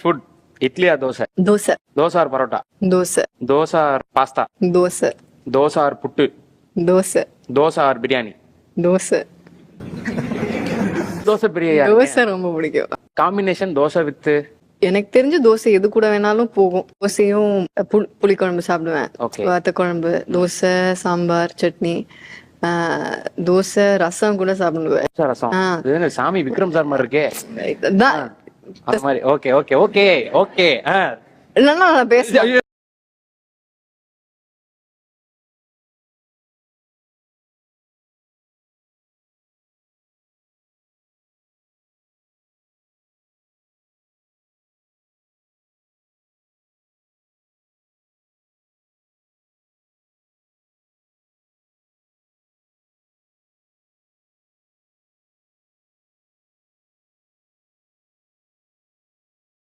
Food idli or dosa? Dosa. Dosa or parotta? Dosa. Dosa or pasta? Dosa. Dosa or puttu? Dosa. Dosa or biryani? Dosa. Dosa biryani. Dosa ரொம்ப பிடிக்கும். Combination dosa with? எனக்கு தெரிஞ்ச தோசை எது கூட வேணாலும் போகும். தோசையும் புளிக்குழம்பு சாப்பிடுவேன், Okay. வாத்த குழம்பு, தோசை, சாம்பார், சட்னி, தோசை, ரசம் கூட சாப்பிடுவேன். தோசை ரசம். இது என்ன சாமி விக்ரம் சார் மாதிரி இருக்கே. இதான் அது மாதிரி. Okay okay okay okay. இல்லைன்னா நான் பேசுறேன்.